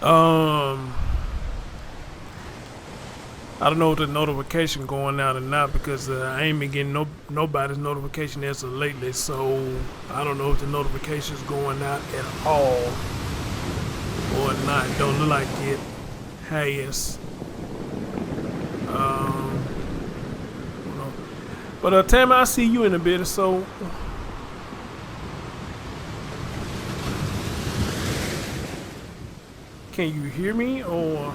Um, I don't know if the notification going out or not because I ain't been getting nobody's notification as of lately. So I don't know if the notification's going out at all or not. Don't look like it has. You know. But Tammy, I see you in a bit. So can you hear me or?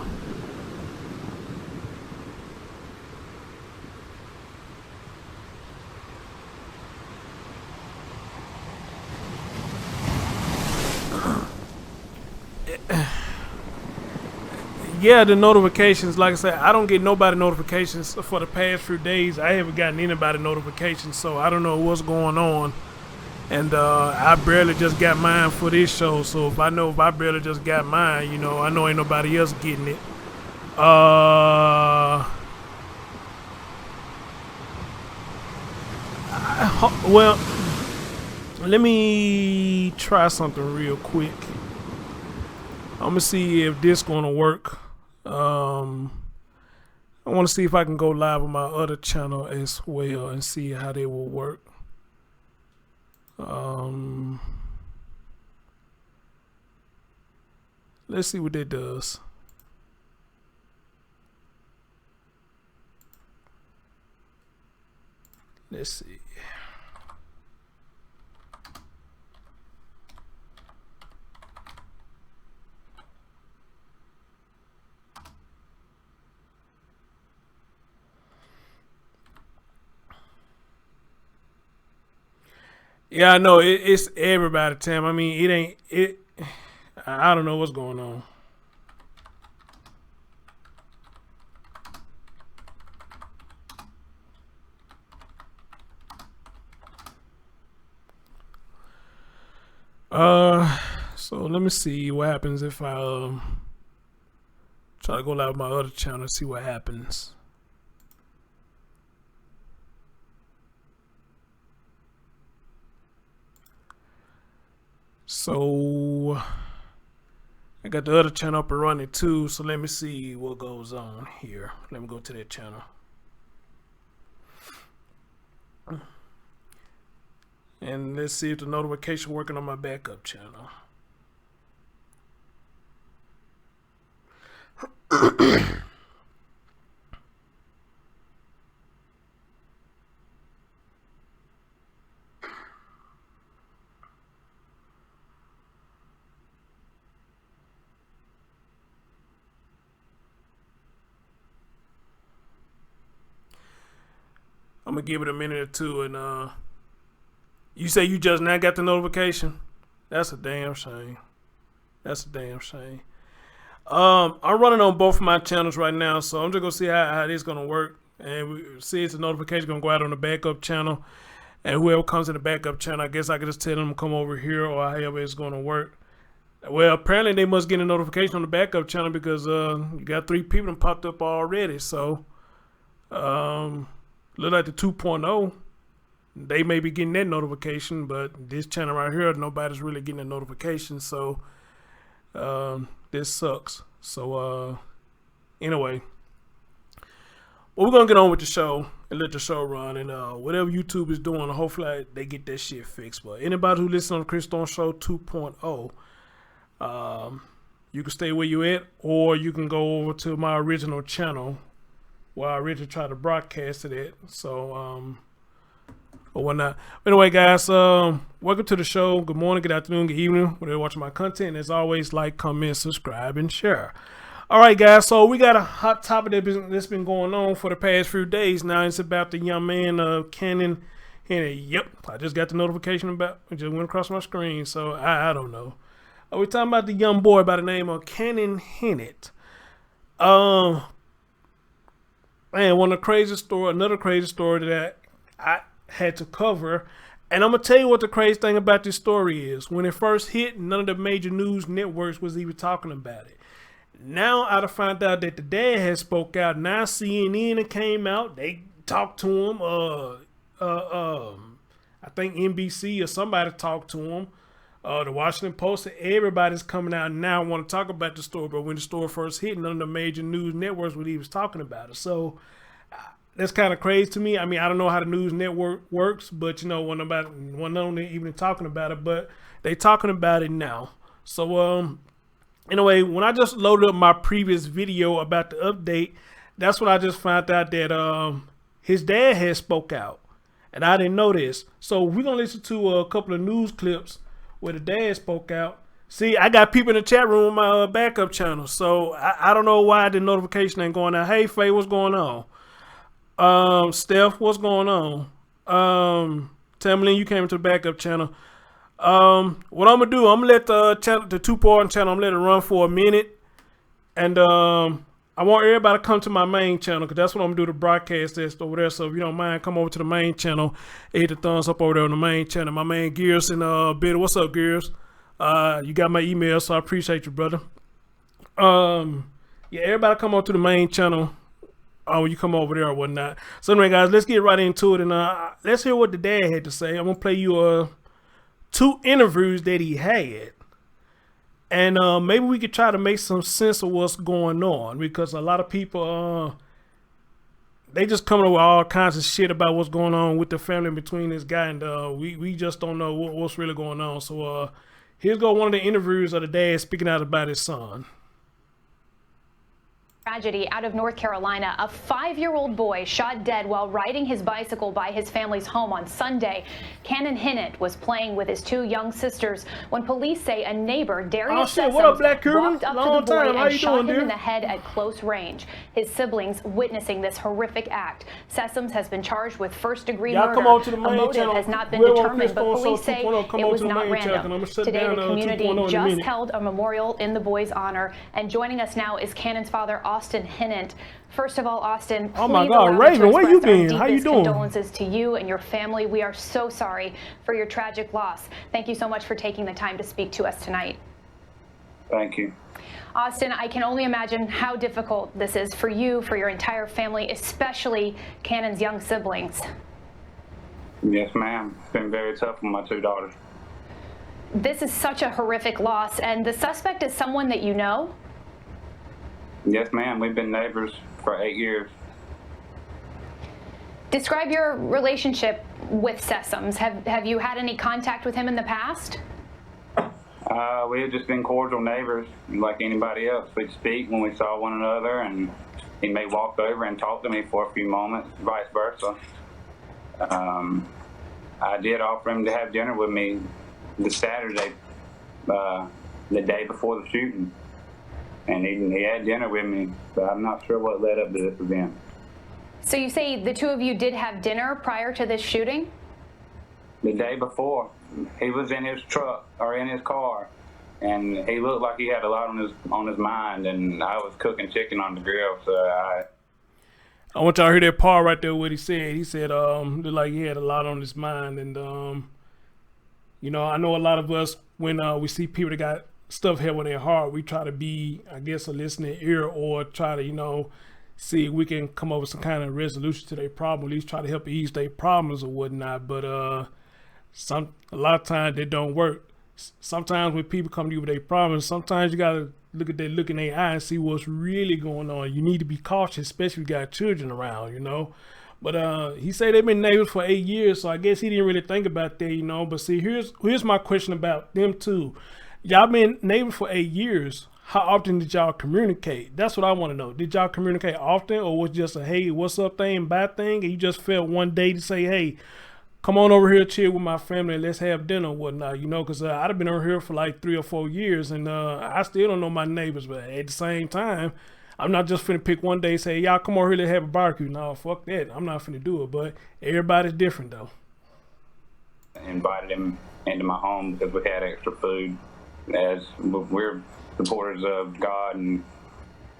Yeah, the notifications, like I said, I don't get nobody notifications for the past few days. I haven't gotten anybody notifications, so I don't know what's going on. And I barely just got mine for this show, so if I barely just got mine, I know ain't nobody else getting it. Well, let me try something real quick. I'm gonna see if this gonna work. I want to see if I can go live on my other channel as well and see how they will work. Let's see what that does. Let's see. Yeah, I know it's everybody, Tim. I mean, it ain't it. I don't know what's going on. So let me see what happens if I try to go live on my other channel and see what happens. So I got the other channel up and running too. So let me see what goes on here. Let me go to that channel. And let's see if the notification working on my backup channel. I'm gonna give it a minute or two, and you say you just now got the notification? That's a damn shame. That's a damn shame. I'm running on both of my channels right now, so I'm just gonna see how this gonna work, and we see if the notification gonna go out on the backup channel, and whoever comes in the backup channel, I guess I can just tell them to come over here or however it's gonna work. Well, apparently they must get a notification on the backup channel because you got 3 people that popped up already. So look like the 2.0. They may be getting that notification, but this channel right here, nobody's really getting a notification. So this sucks. So anyway, well, we're gonna get on with the show and let the show run, and whatever YouTube is doing, hopefully they get that shit fixed. But anybody who listens on the Chris Stone Show 2.0, you can stay where you at, or you can go over to my original channel where I originally tried to broadcast it at. So or whatnot. Anyway, guys, welcome to the show. Good morning, good afternoon, good evening, whenever you're watching my content. As always, like, comment, subscribe, and share. All right, guys, so we got a hot topic that's been going on for the past few days now. It's about the young man, Hinnant. Yep, I just got the notification about it. Just went across my screen, so I don't know. We're talking about the young boy by the name of Hinnant. Man, another crazy story that I had to cover. And I'm going to tell you what the crazy thing about this story is. When it first hit, none of the major news networks was even talking about it. Now I found out that the dad had spoke out. Now CNN came out. They talked to him. I think NBC or somebody talked to him. The Washington Post, everybody's coming out now want to talk about the story, but when the story first hit, none of the major news networks were even talking about it. So that's kind of crazy to me. I mean, I don't know how the news network works, but when nobody even talking about it, but they talking about it now. So anyway, when I just loaded up my previous video about the update, that's when I just found out that his dad had spoke out, and I didn't know this. So we're gonna listen to a couple of news clips where the dad spoke out. See, I got people in the chat room on my backup channel, so I don't know why the notification ain't going out. Hey, Faye, what's going on? Steph, what's going on? Tamlin, you came to the backup channel. What I'm gonna do, I'm gonna let the two-part channel, I'm gonna let it run for a minute, and I want everybody to come to my main channel, because that's what I'm gonna do to broadcast this over there. So if you don't mind, come over to the main channel, hit the thumbs up over there on the main channel. My man Gears and Bitter, what's up, Gears? You got my email, so I appreciate you, brother. Yeah, everybody come over to the main channel. When you come over there or whatnot. So anyway, guys, let's get right into it, and let's hear what the dad had to say. I'm gonna play you 2 interviews that he had, and maybe we could try to make some sense of what's going on, because a lot of people they just coming up with all kinds of shit about what's going on with the family between this guy, and we just don't know what's really going on. So here's one of the interviews of the dad speaking out about his son. Tragedy out of North Carolina. A 5-year-old boy shot dead while riding his bicycle by his family's home on Sunday. Cannon Hinnant was playing with his 2 young sisters when police say a neighbor, Darius Sessoms, what up, Black Cuban? walked up Long to the boy time. How and you shot doing, him in the head at close range. His siblings witnessing this horrific act. Sessoms has been charged with first-degree murder. Come on to the main a motive channel. has not been We're on determined, but Chris police say Bonso 2.0. Come it on was to the not main channel, and I'm random. gonna shut Today, down, the community 2.0 in a just minute. held a memorial in the boy's honor. And joining us now is Cannon's father, Austin Hinnant. First of all, Austin, oh my please God, allow Raven, me to where you express our been? How you deepest doing? condolences to you and your family. We are so sorry for your tragic loss. Thank you so much for taking the time to speak to us tonight. Thank you. Austin, I can only imagine how difficult this is for you, for your entire family, especially Cannon's young siblings. Yes, ma'am. It's been very tough for my 2 daughters. This is such a horrific loss, and the suspect is someone that you know? Yes, ma'am. We've been neighbors for 8 years. Describe your relationship with Sessoms. Have you had any contact with him in the past? We had just been cordial neighbors like anybody else. We'd speak when we saw one another, and he may walk over and talk to me for a few moments, vice versa. I did offer him to have dinner with me the Saturday, the day before the shooting. And he had dinner with me, but I'm not sure what led up to this event. So you say the 2 of you did have dinner prior to this shooting? The day before, he was in his truck or in his car, and he looked like he had a lot on his mind, and I was cooking chicken on the grill, so I want y'all to hear that part right there, what he said. He said looked like he had a lot on his mind, and I know a lot of us, when we see people that got stuff heavy on their heart, we try to be, I guess, a listening ear, or try to, see if we can come up with some kind of resolution to their problem, at least try to help ease their problems or whatnot. But a lot of times they don't work. Sometimes when people come to you with their problems, sometimes you gotta look in their eye and see what's really going on. You need to be cautious, especially if you got children around, But he said they've been neighbors for 8 years, so I guess he didn't really think about that, But see, here's my question about them too. Y'all been neighbors for 8 years. How often did y'all communicate? That's what I want to know. Did y'all communicate often, or was it just a hey, what's up thing, bad thing, and you just felt one day to say, hey, come on over here, chill with my family, and let's have dinner or whatnot, because I've been over here for like 3 or 4 years, and I still don't know my neighbors, but at the same time, I'm not just finna pick one day and say, y'all come over here, let's have a barbecue. No, fuck that. I'm not finna do it, but everybody's different though. Invited him into my home because we had extra food, as we're supporters of God, and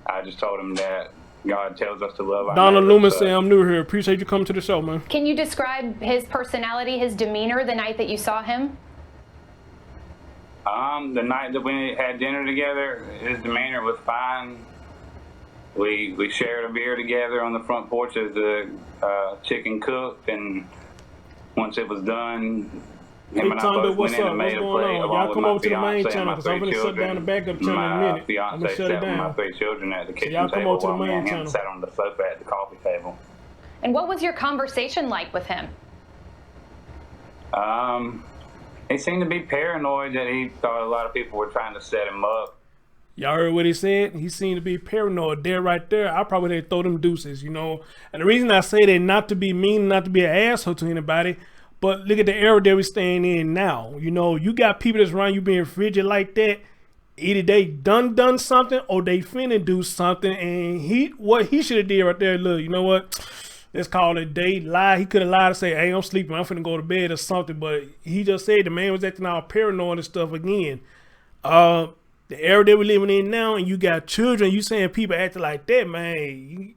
I just told him that God tells us to love our Donald neighbors. Loomis saying, I'm new here. Appreciate you coming to the show, man. Can you describe his personality, his demeanor the night that you saw him? The night that we had dinner together, his demeanor was fine. We shared a beer together on the front porch as the chicken cooked, and once it was done, Hey Him and I Tondo, both what's went in up? and What's made a going play on? along Y'all with come my over to the main fiance and channel my because I'm three gonna shut down the children. backup channel in a My minute. I'm gonna fiance shut it sat with my down. three children at the So kitchen y'all come table over to the while me main and him channel. sat on the sofa at the coffee table. And what was your conversation like with him? He seemed to be paranoid that he thought a lot of people were trying to set him up. Y'all heard what he said? He seemed to be paranoid there, right there. I probably did throw them deuces, you know. And the reason I say that, not to be mean, not to be an asshole to anybody, but look at the era that we're staying in now. You know, you got people that's around you being frigid like that. Either they done something or they finna do something. And what he should have did right there, look, you know what? Let's call it a day. Lie. He could have lied and say, hey, I'm sleeping. I'm finna go to bed or something. But he just said the man was acting all paranoid and stuff again. The era that we're living in now, and you got children, you saying people acting like that, man.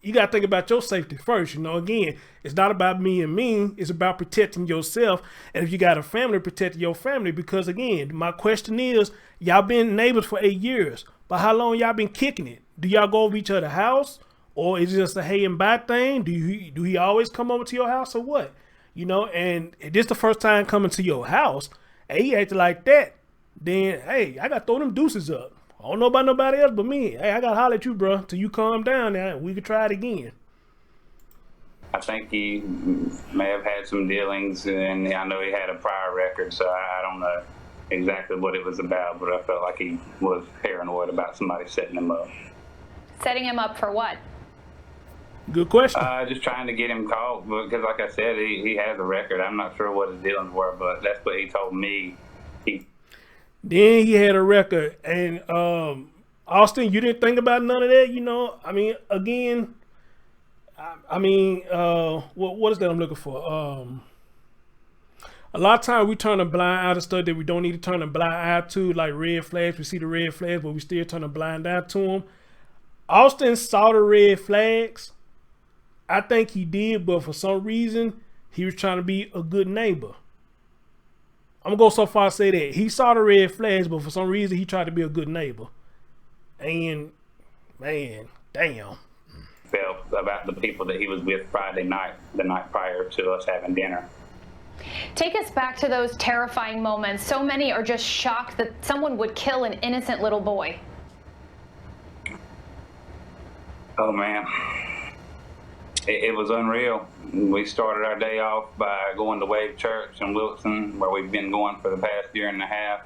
You got to think about your safety first. You know, again, it's not about me and me. It's about protecting yourself. And if you got a family, protecting your family. Because again, my question is, y'all been neighbors for 8 years, but how long y'all been kicking it? Do y'all go over each other's house, or is it just a hey and bye thing? Do he always come over to your house or what? You know, and if this the first time coming to your house, and he acted like that, then hey, I gotta throw them deuces up. I don't know about nobody else but me. Hey, I gotta holler at you, bro, till you calm down now. We could try it again. I think he may have had some dealings, and I know he had a prior record, so I don't know exactly what it was about, but I felt like he was paranoid about somebody setting him up. Setting him up for what? Good question. Just trying to get him caught, because like I said, he has a record. I'm not sure what his dealings were, but that's what he told me. Then he had a record, and Austin, you didn't think about none of that, you know. I mean, again, what is that I'm looking for? A lot of times we turn a blind eye to stuff that we don't need to turn a blind eye to, like red flags. We see the red flags, but we still turn a blind eye to them. Austin saw the red flags. I think he did, but for some reason, he was trying to be a good neighbor. I'm gonna go so far as say that he saw the red flags, but for some reason he tried to be a good neighbor. And man, damn. Felt about the people that he was with Friday night, the night prior to us having dinner. Take us back to those terrifying moments. So many are just shocked that someone would kill an innocent little boy. Oh man, it was unreal. We started our day off by going to Wave Church in Wilson, where we've been going for the past year and a half,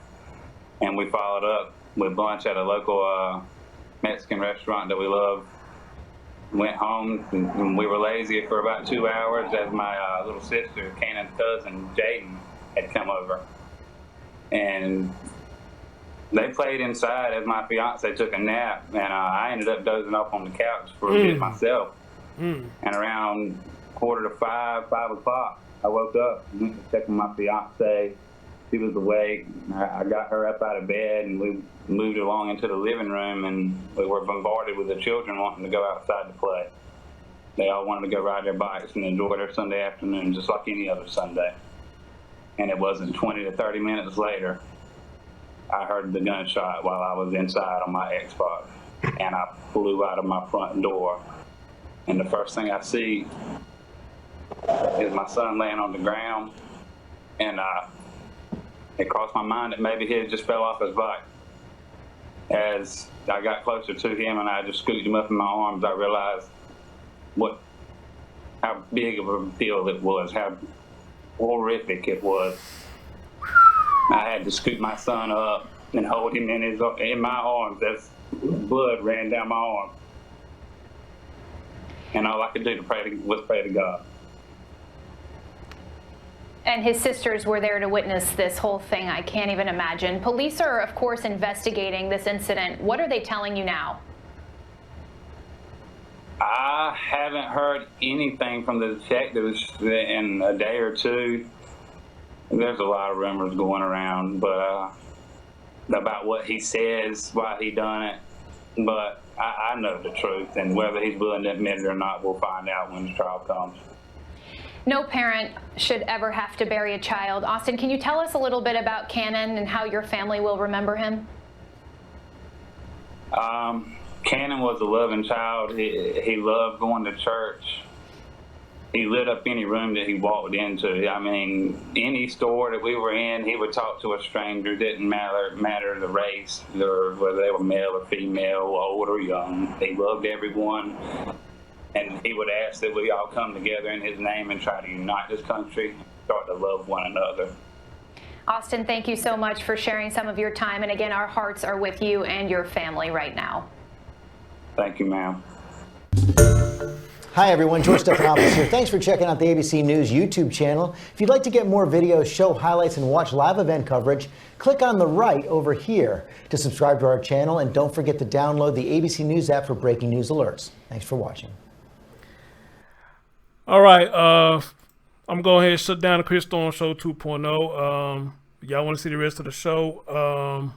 and we followed up with lunch at a local Mexican restaurant that we love. Went home, and we were lazy for about 2 hours as my little sister, Cannon's cousin, Jaden, had come over. And they played inside as my fiance took a nap, and I ended up dozing off on the couch for a bit myself. And around 4:45, 5 o'clock, I woke up, went to check on my fiance. She was awake. I got her up out of bed, and we moved along into the living room, and we were bombarded with the children wanting to go outside to play. They all wanted to go ride their bikes and enjoy their Sunday afternoon just like any other Sunday. And it wasn't 20 to 30 minutes later, I heard the gunshot while I was inside on my Xbox, and I flew out of my front door. And the first thing I see is my son laying on the ground, and it crossed my mind that maybe he had just fell off his bike. As I got closer to him and I just scooped him up in my arms, I realized how big of a deal it was, how horrific it was. I had to scoop my son up and hold him in my arms as blood ran down my arm. And all I could do was pray to God. And his sisters were there to witness this whole thing. I can't even imagine. Police are, of course, investigating this incident. What are they telling you now? I haven't heard anything from the detectives in a day or two. There's a lot of rumors going around, but about what he says, why he done it. But I know the truth, and whether he's willing to admit it or not, we'll find out when the trial comes. No parent should ever have to bury a child. Austin, can you tell us a little bit about Cannon and how your family will remember him? Cannon was a loving child. He loved going to church. he lit up any room that he walked into. I mean, any store that we were in, he would talk to a stranger. Didn't matter the race, or whether they were male or female, old or young. He loved everyone, and he would ask that we all come together in his name and try to unite this country, start to love one another. Austin, thank you so much for sharing some of your time. And again, our hearts are with you and your family right now. Thank you, ma'am. Hi everyone, George Stephanopoulos here. Thanks for checking out the ABC News YouTube channel. If you'd like to get more videos, show highlights, and watch live event coverage, click on the right over here to subscribe to our channel, and don't forget to download the ABC News app for breaking news alerts. Thanks for watching. All right, I'm going ahead and shut down the Chris Storm Show 2.0. Y'all want to see the rest of the show?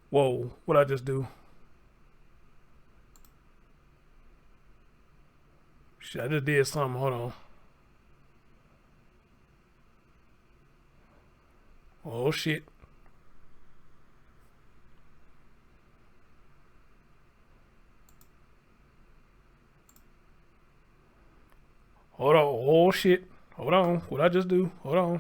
Whoa, what'd I just do? Shit, I just did something. Hold on. Oh, shit. Hold on. Oh, shit. Hold on. What'd I just do? Hold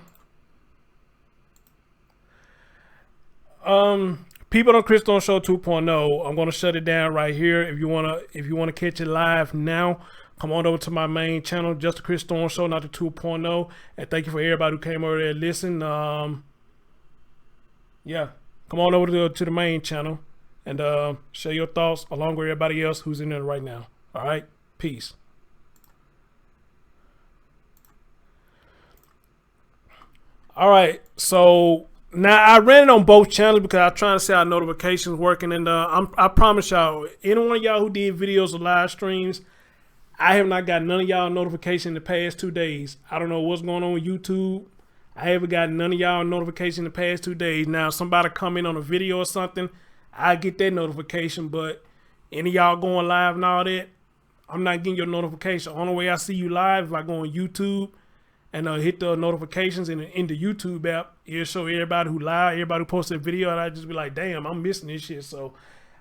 on. People on Chris Storm Show 2.0. I'm gonna shut it down right here. If you wanna catch it live now, come on over to my main channel, just the Chris Storm Show, not the 2.0. And thank you for everybody who came over there and listened. Yeah, come on over to the main channel and share your thoughts along with everybody else who's in there right now. All right, peace. All right, so now I ran it on both channels because I'm trying to see how notifications working, and I promise y'all, any one of y'all who did videos or live streams, I have not got none of y'all notification in the past 2 days. I don't know what's going on with YouTube. I haven't got none of y'all notification in the past 2 days. Now, if somebody come in on a video or something, I get that notification, but any of y'all going live and all that, I'm not getting your notification. Only way I see you live if I go on YouTube and hit the notifications in the YouTube app. It'll show everybody who live, everybody who posted a video, and I just be like, damn, I'm missing this shit. So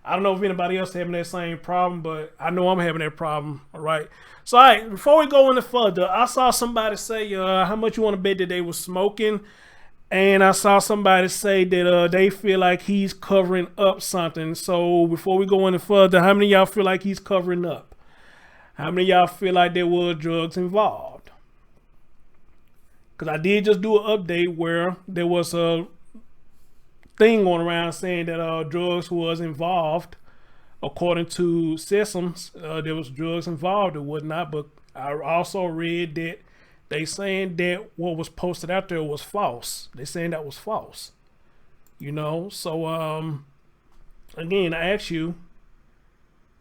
I don't know if anybody else having that same problem, but I know I'm having that problem. All right. So, all right, before we go any further, I saw somebody say, how much you want to bet that they were smoking? And I saw somebody say that they feel like he's covering up something. So before we go any further, how many of y'all feel like he's covering up? How many of y'all feel like there were drugs involved? Because I did just do an update where there was a thing going around saying that drugs was involved. According to Sesams, there was drugs involved or whatnot, but I also read that they saying that what was posted out there was false. They saying that was false. You know, so again, I ask you,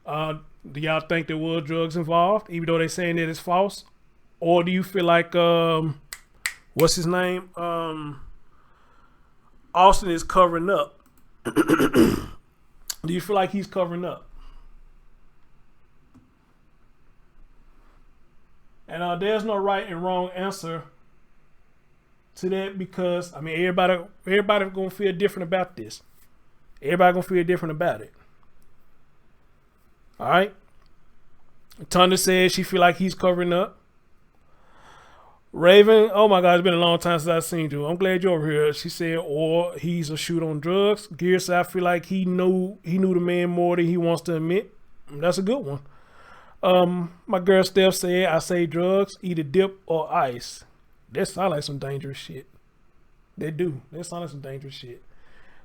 do y'all think there were drugs involved, even though they saying that it's false? Or do you feel like what's his name? Austin is covering up. Do you feel like he's covering up? And there's no right and wrong answer to that, because I mean everybody gonna feel different about this. Everybody gonna feel different about it. All right. Tunda says she feel like he's covering up. Raven, oh my God, it's been a long time since I've seen you. I'm glad you're over here. She said, or he's a shoot on drugs. Gear said, I feel like he knew the man more than he wants to admit. That's a good one. My girl Steph said, I say drugs, either dip or ice. That sound like some dangerous shit. They do. That sound like some dangerous shit.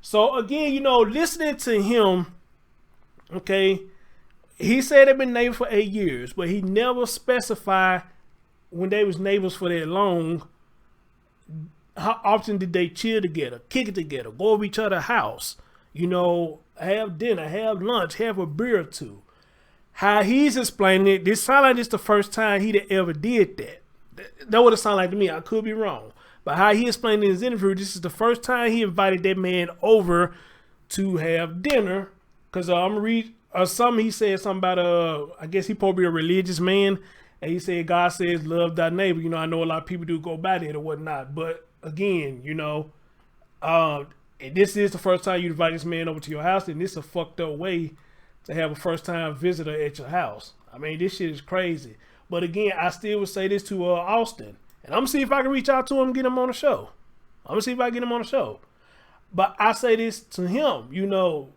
So again, you know, listening to him, okay, he said they've been neighbors for 8 years, but he never specified when they was neighbors for that long, how often did they chill together, kick it together, go over each other's house, you know, have dinner, have lunch, have a beer or two. How he's explaining it, this sound like this the first time he ever did that. That would have sounded like to me. I could be wrong. But how he explained in his interview, this is the first time he invited that man over to have dinner. Because I'm going to read something he said something about, I guess he probably a religious man. And he said, God says, love thy neighbor. You know, I know a lot of people do go by that or whatnot. But again, you know, this is the first time you invite this man over to your house. And this is a fucked up way to have a first time visitor at your house. I mean, this shit is crazy. But again, I still would say this to Austin. And I'm going to see if I can reach out to him and get him on the show. I'm going to see if I can get him on the show. But I say this to him, you know,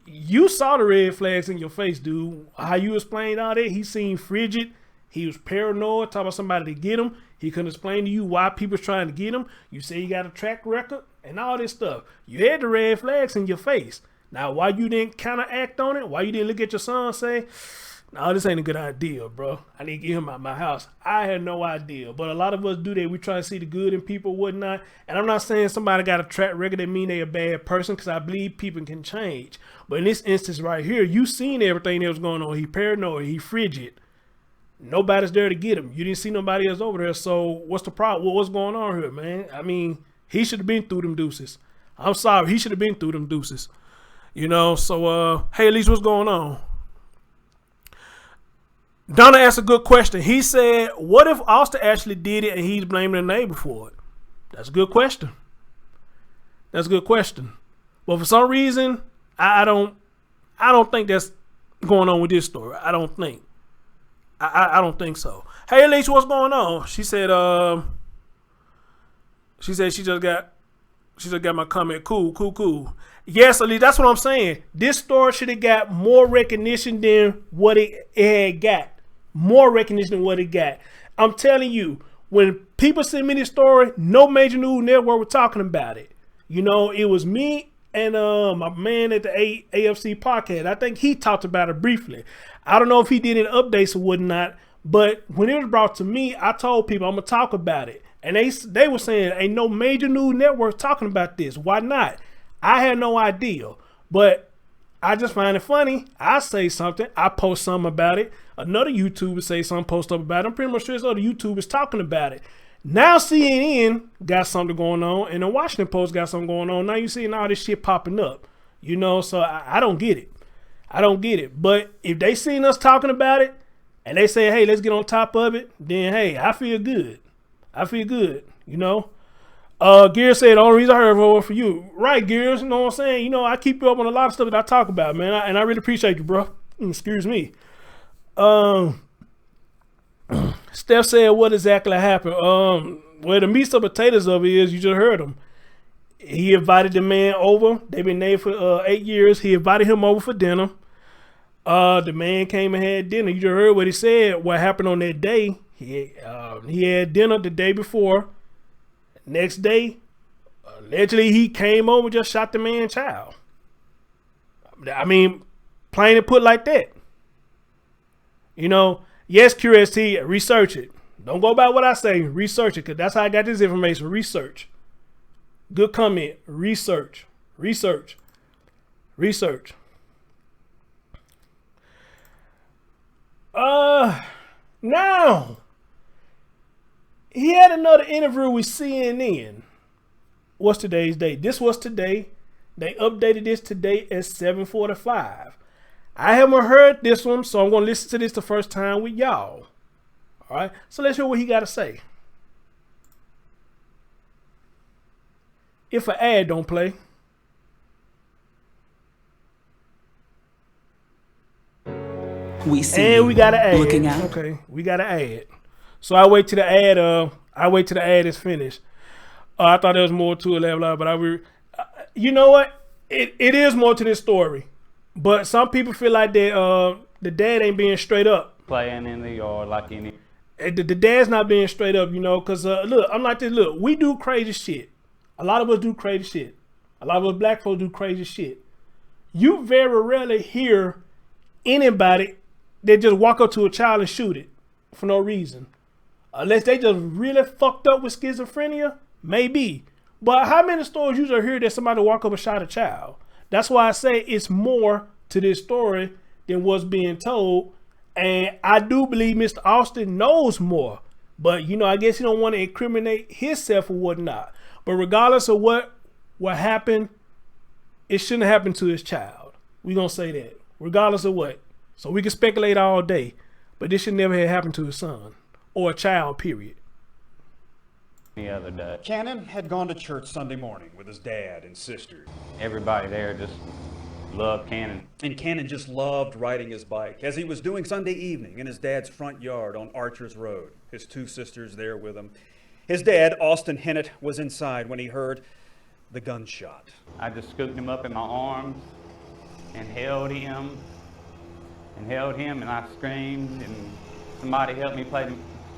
you saw the red flags in your face, dude. How you explained all that, he seemed frigid. He was paranoid, talking about somebody to get him. He couldn't explain to you why people's trying to get him. You say you got a track record and all this stuff. You had the red flags in your face. Now, why you didn't kind of act on it? Why you didn't look at your son and say, no, this ain't a good idea, bro. I need to get him out of my house. I had no idea. But a lot of us do that. We try to see the good in people, whatnot. And I'm not saying somebody got a track record that mean they a bad person, because I believe people can change. But in this instance right here, you seen everything that was going on. He paranoid. He frigid. Nobody's there to get him. You didn't see nobody else over there. So what's the problem? What's going on here, man? I mean, he should have been through them deuces. I'm sorry. He should have been through them deuces. You know, so, hey, Elise, what's going on? Donna asked a good question. He said, what if Austin actually did it and he's blaming the neighbor for it? That's a good question. That's a good question. But for some reason, I don't think that's going on with this story. I don't think. I don't think so. Hey, Alicia, what's going on? She said she just got my comment. Cool. Yes, Alicia, that's what I'm saying. This story should have got more recognition than what it had got. More recognition than what it got. I'm telling you, when people send me this story, no major news network was talking about it. You know, it was me and my man at the AFC podcast. I think he talked about it briefly. I don't know if he did any updates or whatnot, but when it was brought to me, I told people I'm gonna talk about it. And they were saying ain't no major news network talking about this. Why not? I had no idea. But I just find it funny. I say something, I post something about it. Another YouTuber say something, post up about it. I'm pretty much sure there's other YouTubers talking about it. Now CNN got something going on, and the Washington Post got something going on. Now you seeing all this shit popping up. You know, so I don't get it. I don't get it. But if they seen us talking about it, and they say, hey, let's get on top of it, then hey, I feel good. I feel good, you know. Gears said the only reason I heard was for you. Right, Gears, you know what I'm saying? You know, I keep you up on a lot of stuff that I talk about, man. And I really appreciate you, bro. Excuse me. Steph said what exactly happened. Well, the meat and potatoes of it is, you just heard him. He invited the man over. They've been married for 8 years. He invited him over for dinner. The man came and had dinner. You just heard what he said, what happened on that day. He had dinner the day before. Next day, allegedly he came over and just shot the man's child. I mean, plain and put like that. You know, yes, QST, research it. Don't go by what I say, research it, because that's how I got this information. Research. Good comment. Research. Now, he had another interview with CNN. What's today's date? This was today. They updated this today at 7:45. I haven't heard this one, so I'm going to listen to this the first time with y'all. All right, so let's hear what he got to say. If an ad don't play. We see. And we got an ad. Looking out. Okay, we got an ad. So I wait till the ad. Is finished. I thought there was more to it, but you know what? It is more to this story, but some people feel like that the dad ain't being straight up. Playing in the yard like any. The dad's not being straight up, you know, because look, I'm like this. Look, we do crazy shit. A lot of us do crazy shit. A lot of us black folks do crazy shit. You very rarely hear anybody that just walk up to a child and shoot it for no reason. Unless they just really fucked up with schizophrenia, maybe. But how many stories you just hear that somebody walk up and shot a child? That's why I say it's more to this story than what's being told. And I do believe Mr. Austin knows more. But, you know, I guess he don't want to incriminate himself or whatnot. But regardless of what happened, it shouldn't have happened to his child. We gonna say that. Regardless of what. So we can speculate all day. But this should never have happened to his son. Or a child, period. The other day. Cannon had gone to church Sunday morning with his dad and sister. Everybody there just Love Cannon. And Cannon just loved riding his bike, as he was doing Sunday evening in his dad's front yard on Archers Road, his two sisters there with him. His dad, Austin Hinnant, was inside when he heard the gunshot. I just scooped him up in my arms and held him, and I screamed, and somebody help me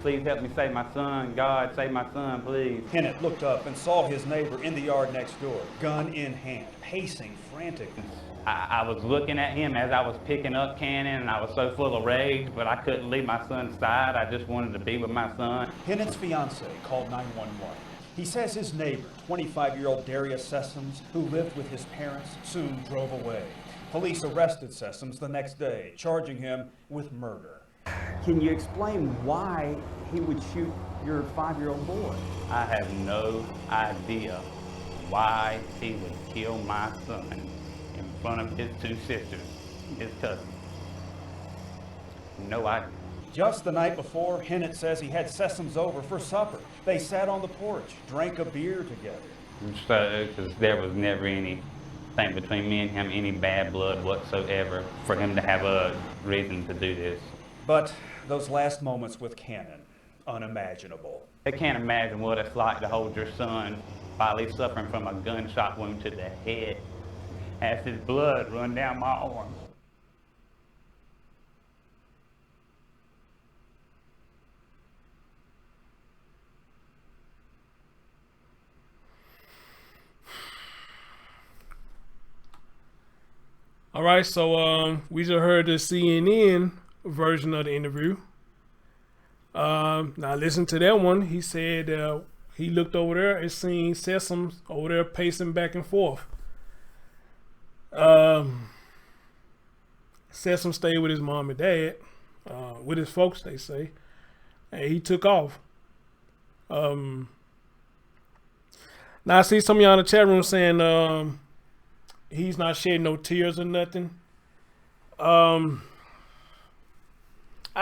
please help me save my son. God, save my son, please. Hinnant looked up and saw his neighbor in the yard next door, gun in hand, pacing frantically. I was looking at him as I was picking up Cannon, and I was so full of rage, but I couldn't leave my son's side. I just wanted to be with my son. Hinnant's fiance called 911. He says his neighbor, 25-year-old Darius Sessoms, who lived with his parents, soon drove away. Police arrested Sessoms the next day, charging him with murder. Can you explain why he would shoot your 5-year-old boy? I have no idea why he would kill my son in front of his two sisters, his cousins. No idea. Just the night before, Hinnant says he had Sessoms over for supper. They sat on the porch, drank a beer together. So, because there was never anything between me and him, any bad blood whatsoever, for him to have a reason to do this. But those last moments with Cannon, unimaginable. I can't imagine what it's like to hold your son while he's suffering from a gunshot wound to the head, as his blood run down my arm. All right, so we just heard the CNN version of the interview. Now listen to that one. He said he looked over there and seen Sessoms over there pacing back and forth. Sessom stayed with his mom and dad, with his folks, they say, and he took off. Now I see some of y'all in the chat room saying he's not shedding no tears or nothing. I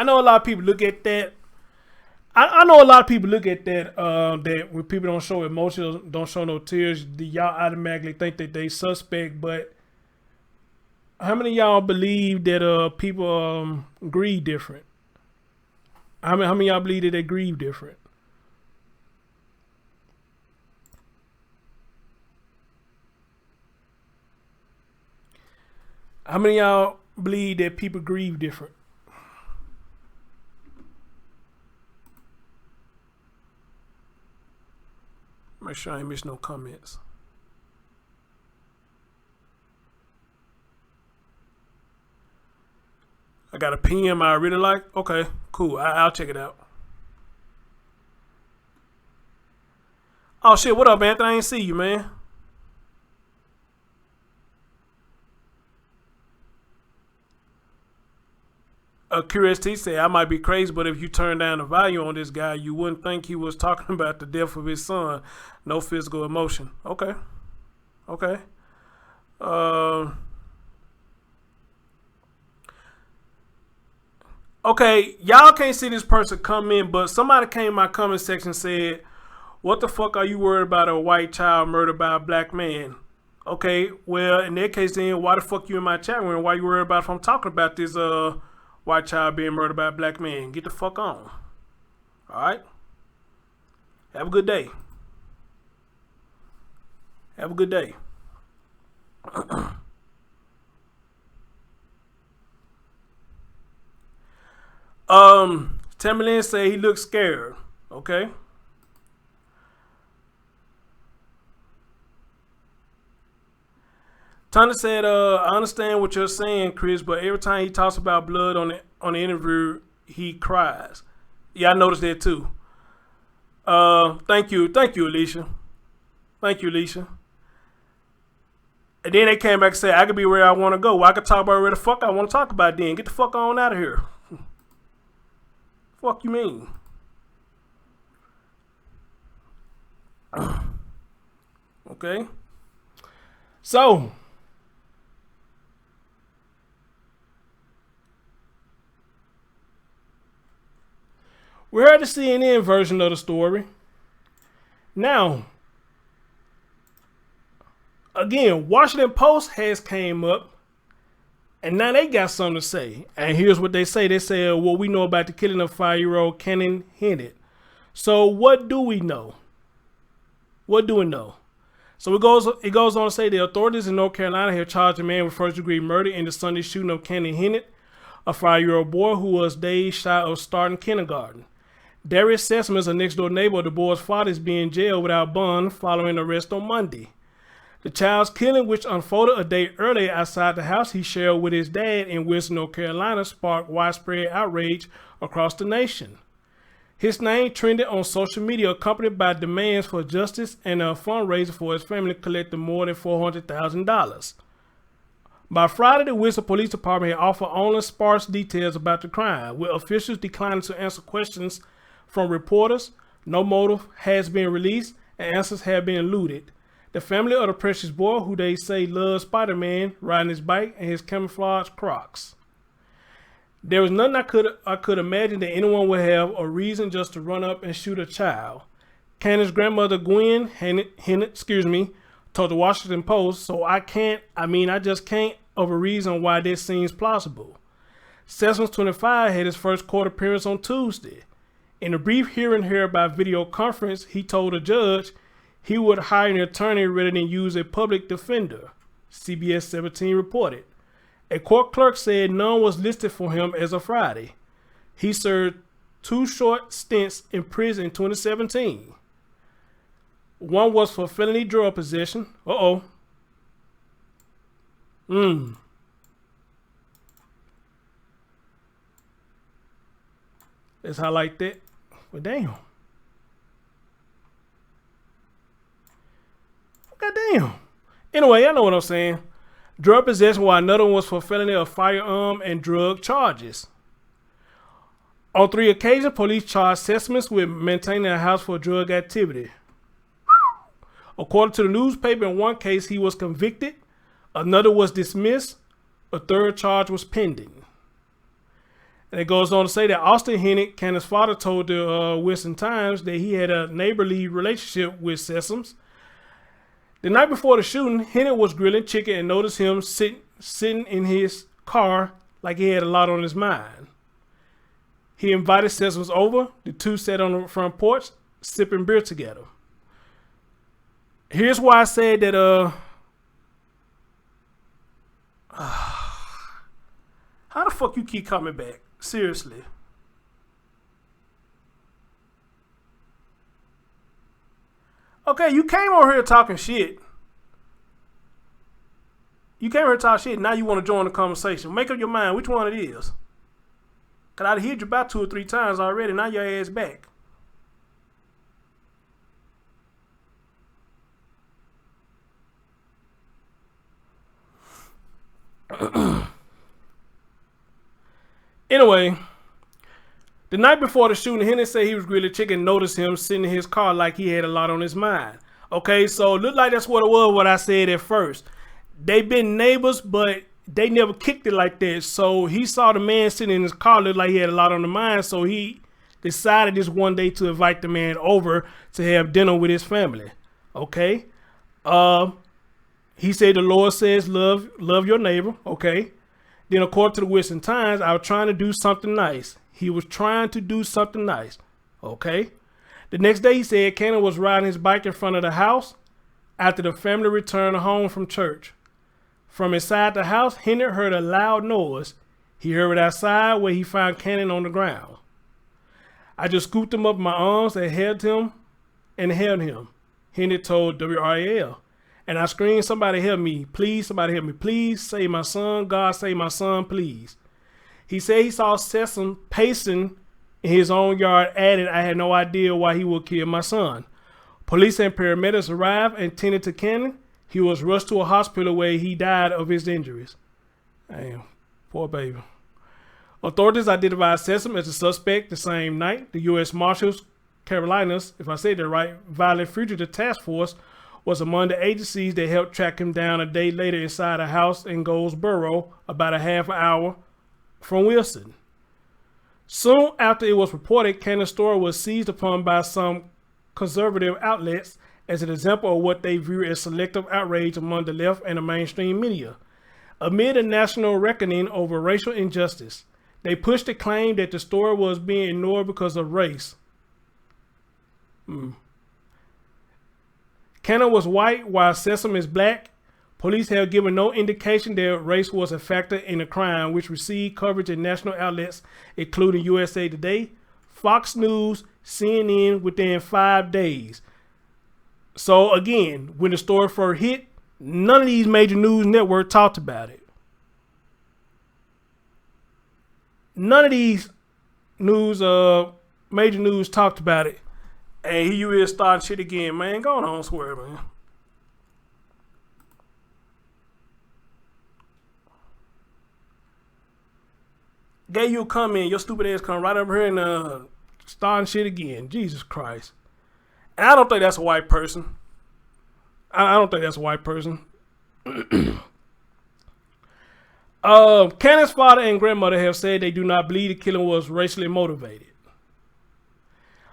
know a lot of people look at that. I know a lot of people look at that, that when people don't show emotions, don't show no tears, y'all automatically think that they suspect. But how many of y'all believe that people grieve different? How many of y'all believe that they grieve different? How many of y'all believe that people grieve different? Make sure I ain't miss no comments. I got a PM I really like. Okay, cool. I'll check it out. Oh shit, what up, Anthony? I ain't see you, man. Curious T said, I might be crazy, but if you turn down the volume on this guy, you wouldn't think he was talking about the death of his son. No physical emotion. Okay. Okay. Okay, y'all can't see this person come in, but somebody came in my comment section and said, what the fuck are you worried about a white child murdered by a black man? Okay, well, in that case then, why the fuck you in my chat room? Why you worried about if I'm talking about this white child being murdered by a black man? Get the fuck on. Alright? Have a good day. Have a good day. Timberland say he looks scared. Okay. Tana said, I understand what you're saying, Chris, but every time he talks about blood on the interview, he cries. Yeah, I noticed that too. Thank you, Alicia. Thank you, Alicia. And then they came back and said, I could be where I want to go. Well, I could talk about where the fuck I want to talk about then. Get the fuck on out of here. Fuck you mean? Okay. So, we heard the CNN version of the story. Now, again, Washington Post has came up And now they got something to say. And here's what they say. They say, well, we know about the killing of 5-year-old Cannon Hinnant. So what do we know? What do we know? So it goes on to say the authorities in North Carolina have charged a man with first-degree murder in the Sunday shooting of Cannon Hinnant, a 5-year-old boy who was days shy of starting kindergarten. Darius Sessoms, a next-door neighbor of the boy's father, is being jailed without bond following arrest on Monday. The child's killing, which unfolded a day earlier outside the house he shared with his dad in Wilson, North Carolina, sparked widespread outrage across the nation. His name trended on social media, accompanied by demands for justice and a fundraiser for his family collecting more than $400,000. By Friday, the Wilson Police Department had offered only sparse details about the crime, with officials declining to answer questions from reporters. No motive has been released, and answers have been eluded. The family of the precious boy, who they say loves Spider-Man, riding his bike, and his camouflage Crocs. There was nothing I could imagine that anyone would have a reason just to run up and shoot a child. Cannon's grandmother, Gwen Hinnant, told the Washington Post, so I just can't of a reason why this seems plausible. Sessoms, 25, had his first court appearance on Tuesday. In a brief hearing here by video conference, he told a judge he would hire an attorney rather than use a public defender, CBS 17 reported. A court clerk said none was listed for him as of Friday. He served 2 short stints in prison in 2017. One was for felony drug possession. Let's highlight that. Well, damn. Goddamn. Anyway, I know what I'm saying. Drug possession, while another one was for felony of firearm and drug charges. On 3 occasions, police charged Sessoms with maintaining a house for drug activity. According to the newspaper, in one case he was convicted, another was dismissed, a third charge was pending. And it goes on to say that Austin Hinnant, Cannon's father, told the Wilson Times that he had a neighborly relationship with Sessoms. The night before the shooting, Hinnant was grilling chicken and noticed him sitting in his car like he had a lot on his mind. He invited Sessoms over. The two sat on the front porch, sipping beer together. Here's why I said that how the fuck you keep coming back? Seriously. Okay, you came over here talking shit. You came here to talk shit. Now you want to join the conversation. Make up your mind which one it is. Cause I hit you about 2 or 3 times already. Now your ass back. Anyway, the night before the shooting, Hinnant said he was grilling chicken, noticed him sitting in his car like he had a lot on his mind. Okay, so it looked like that's what it was, what I said at first. They've been neighbors, but they never kicked it like that. So he saw the man sitting in his car, looked like he had a lot on the mind, so he decided this one day to invite the man over to have dinner with his family. Okay? He said the Lord says love your neighbor. Okay? Then according to the Wilson Times, I was trying to do something nice. He was trying to do something nice. Okay? The next day he said Cannon was riding his bike in front of the house after the family returned home from church. From inside the house, Hinnant heard a loud noise. He hurried outside where he found Cannon on the ground. I just scooped him up in my arms and held him. Hinnant told WRAL. And I screamed, somebody help me. Please, somebody help me. Please save my son. God save my son, please. He said he saw Sessoms pacing in his own yard, added, I had no idea why he would kill my son. Police and paramedics arrived and tended to Cannon. He was rushed to a hospital where he died of his injuries. Damn, poor baby. Authorities identified Sessoms as a suspect the same night. The U.S. Marshals, Carolinas, if I say that right, Violent Fugitive Task Force was among the agencies that helped track him down a day later inside a house in Goldsboro, about a half hour from Wilson. Soon after it was reported, Cannon's story was seized upon by some conservative outlets as an example of what they view as selective outrage among the left and the mainstream media. amid a national reckoning over racial injustice. They pushed the claim that the story was being ignored because of race. Cannon was white while Sesame is black. Police have given no indication that race was a factor in the crime, which received coverage in national outlets including USA Today, Fox News, CNN within 5 days. So again, when the story first hit, none of these major news networks talked about it. None of these major news talked about it. And here you is starting shit again, man. Go on, swear, man. Gave you a comment, your stupid ass come right over here and starting shit again. Jesus Christ. And I don't think that's a white person. I don't think that's a white person. Cannon's father and grandmother have said they do not believe the killing was racially motivated.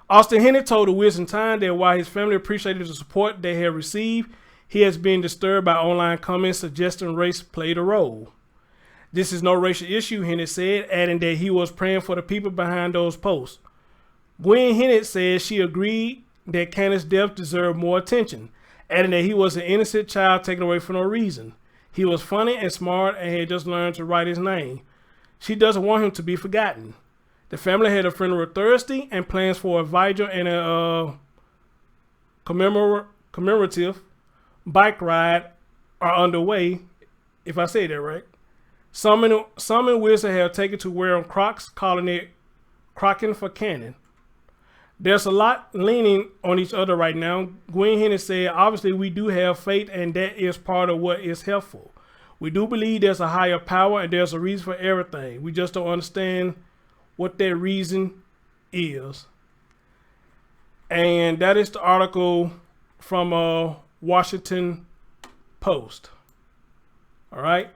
Austin Hinnant told the Wisdom Time that while his family appreciated the support they have received, he has been disturbed by online comments suggesting race played a role. This is no racial issue, Hinnant said, adding that he was praying for the people behind those posts. Gwen Hinnant said she agreed that Cannon's death deserved more attention, adding that he was an innocent child taken away for no reason. He was funny and smart and had just learned to write his name. She doesn't want him to be forgotten. The family had a funeral Thursday and plans for a vigil and a commemorative bike ride are underway, if I say that right. Some in Wisdom have taken to wearing Crocs, calling it Crocking for Cannon. There's a lot leaning on each other right now. Gwen Hinnant said, obviously we do have faith and that is part of what is helpful. We do believe there's a higher power and there's a reason for everything. We just don't understand what that reason is. And that is the article from Washington Post. All right.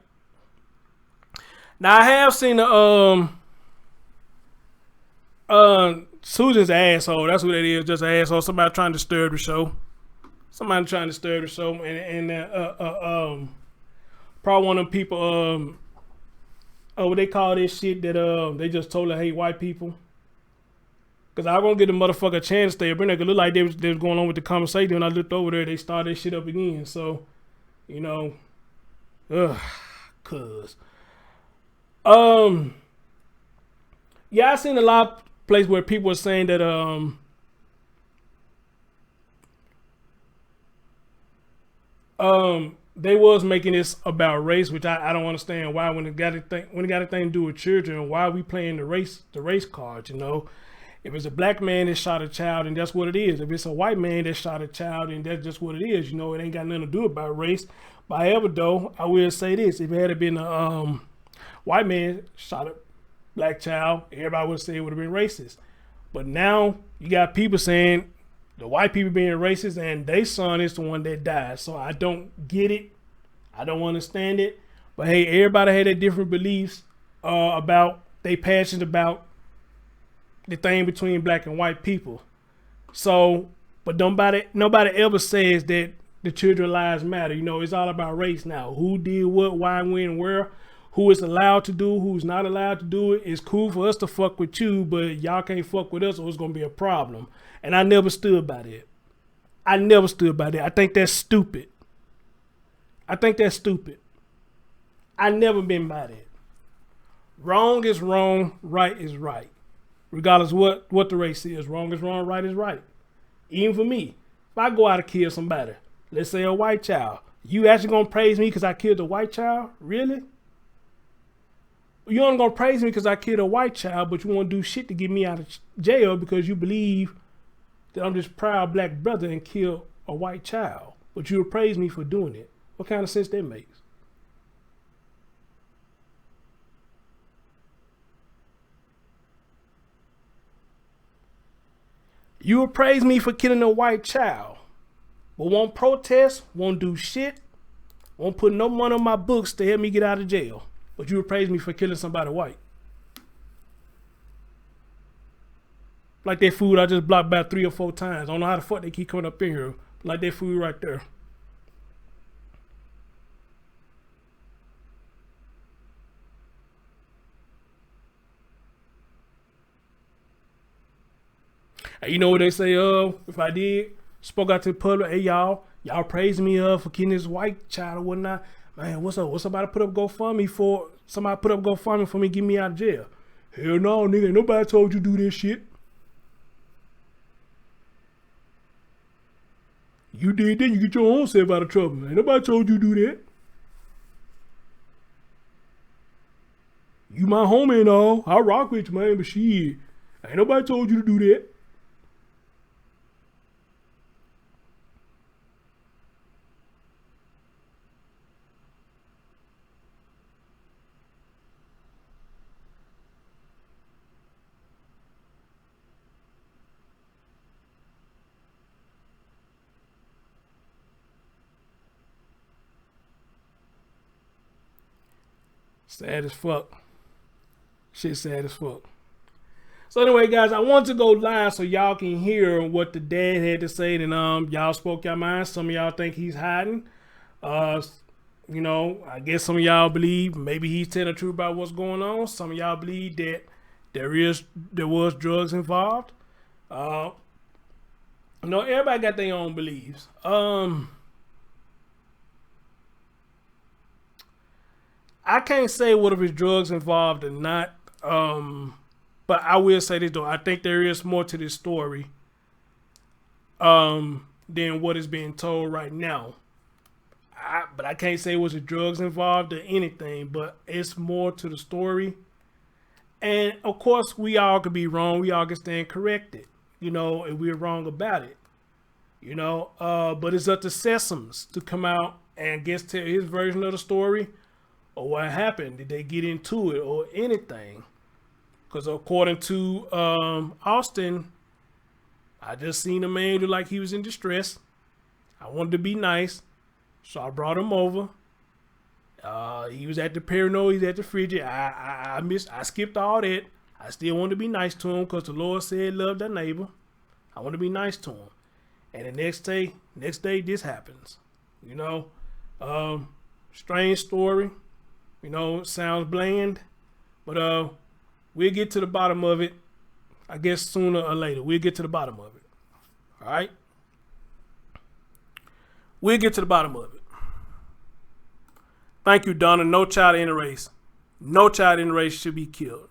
Now I have seen Susan's asshole. That's what it is. Just an asshole. Somebody trying to disturb the show. And probably one of them people. What they call this shit that they just totally hate white people. Cause I won't get the motherfucker a chance to stay up in there. Cause it looked like they was going on with the conversation. When I looked over there, they started this shit up again. So, you know, yeah, I seen a lot of places where people were saying that they was making this about race, which I don't understand why when it got anything to do with children, why are we playing the race card, you know? If it's a black man that shot a child, and that's what it is. If it's a white man that shot a child, and that's just what it is, you know, it ain't got nothing to do about race. But however, though, I will say this: if it had been a white man shot a black child, everybody would say it would have been racist. But now you got people saying the white people being racist and their son is the one that died. So I don't get it. I don't understand it. But hey, everybody had their different beliefs about they passions about the thing between black and white people. So, but nobody ever says that the children's lives matter. You know, it's all about race now. Who did what, why, when, where, who is allowed to do, who's not allowed to do it. It's cool for us to fuck with you, but y'all can't fuck with us or it's gonna be a problem. And I never stood by that. I think that's stupid. I never been by that. Wrong is wrong, right is right. Regardless what the race is, wrong is wrong, right is right. Even for me, if I go out and kill somebody, let's say a white child, you actually gonna praise me because I killed a white child? Really? You only gonna praise me because I killed a white child, but you wanna do shit to get me out of jail because you believe that I'm this proud black brother and kill a white child. But you will praise me for doing it. What kind of sense that makes? You will praise me for killing a white child, but won't protest, won't do shit, won't put no money on my books to help me get out of jail. But you will praise me for killing somebody white. Like that food I just blocked about 3 or 4 times. I don't know how the fuck they keep coming up in here. Like that food right there. And you know what they say, if I did, spoke out to the public, hey y'all praise me for killing this white child or whatnot. Man, what's up? What somebody put up GoFundMe for? Somebody put up GoFundMe for me, get me out of jail. Hell no, nigga, ain't nobody told you do this shit. You did that, you get your own self out of trouble. Ain't nobody told you do that. You my homie and all. I rock with you, man, but shit. Ain't nobody told you to do that. Sad as fuck. Shit sad as fuck. So anyway, guys, I want to go live so y'all can hear what the dad had to say. And y'all spoke your mind. Some of y'all think he's hiding. You know, I guess some of y'all believe maybe he's telling the truth about what's going on. Some of y'all believe that there was drugs involved. You know, everybody got their own beliefs. I can't say what if it's drugs involved or not. But I will say this though, I think there is more to this story than what is being told right now. But I can't say was it drugs involved or anything, but it's more to the story. And of course, we all could be wrong. We all can stand corrected, you know, if we're wrong about it, you know. But it's up to Sesums to come out and guess tell his version of the story or what happened. Did they get into it or anything? Because according to Austin, I just seen a man look like he was in distress. I wanted to be nice, so I brought him over. He was at the Parano, he's at the fridge. I skipped all that. I still wanted to be nice to him because the Lord said love thy neighbor. I want to be nice to him. And the next day this happens. You know, strange story. You know, sounds bland, but we'll get to the bottom of it. I guess sooner or later. We'll get to the bottom of it. All right? We'll get to the bottom of it. Thank you, Donna. No child in the race. No child in the race should be killed.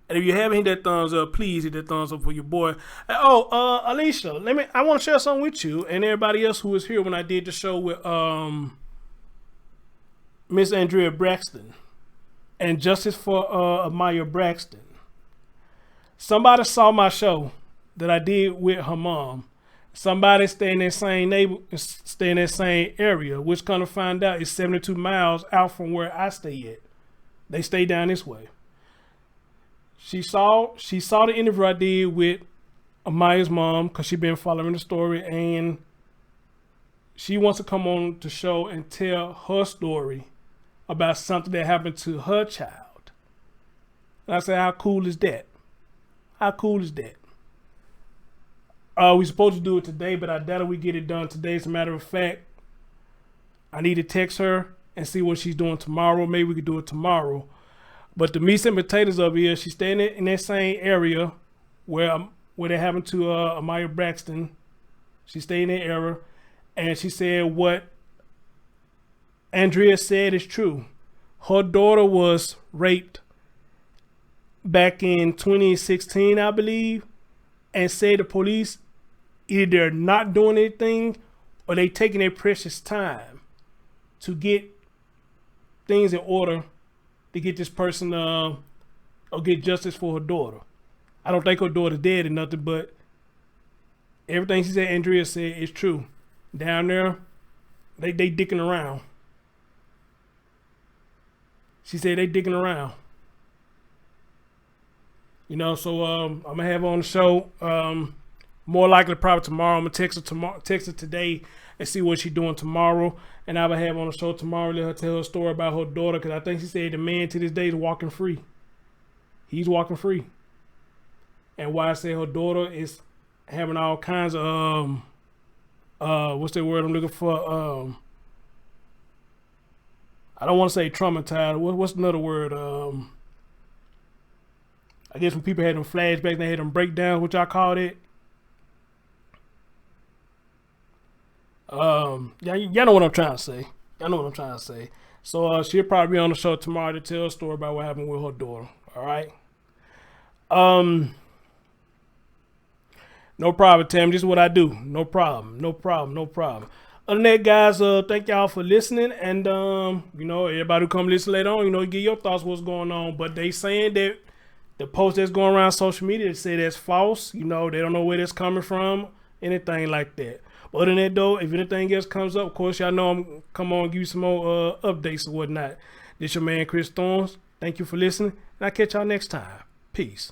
And if you haven't hit that thumbs up, please hit that thumbs up for your boy. Alicia, I want to share something with you and everybody else who was here when I did the show with Miss Andrea Braxton and Justice for Amaya Braxton. Somebody saw my show that I did with her mom. Somebody stay in that same area, which kind of find out is 72 miles out from where I stay at. They stay down this way. She saw the interview I did with Amaya's mom because she been following the story, and she wants to come on the show and tell her story about something that happened to her child. And I said, how cool is that? How cool is that? We supposed to do it today, but I doubt we get it done today. As a matter of fact, I need to text her and see what she's doing tomorrow. Maybe we could do it tomorrow. But the meat and potatoes of here, she's staying in that same area where they happened to Amaya Braxton. She stayed in that area, and she said what Andrea said is true. Her daughter was raped back in 2016, I believe, and said the police either they're not doing anything or they taking their precious time to get things in order to get this person or get justice for her daughter. I don't think her daughter's dead or nothing, but everything she said, Andrea said, is true. Down there, they dicking around. She said they digging around. You know, so I'm gonna have her on the show. More likely probably tomorrow. I'm gonna text her today and see what she's doing tomorrow. And I will have her on the show tomorrow, let her tell her story about her daughter, because I think she said the man to this day is walking free. He's walking free. And why I say her daughter is having all kinds of what's the word I'm looking for? I don't want to say traumatized. What's another word? I guess when people had them flashbacks, they had them breakdowns, which I called it. Yeah, y'all know what I'm trying to say. Y'all know what I'm trying to say. So she'll probably be on the show tomorrow to tell a story about what happened with her daughter. All right. No problem, Tam. This is what I do. No problem. No problem. No problem. Other than that, guys, thank y'all for listening. And you know, everybody who come listen later on, you know, give your thoughts what's going on. But they saying that the post that's going around social media, they say that's false. You know, they don't know where that's coming from, anything like that. But other than that, though, if anything else comes up, of course, y'all know I'm come on and give you some more updates and whatnot. This your man, Chris Thorns. Thank you for listening, and I'll catch y'all next time. Peace.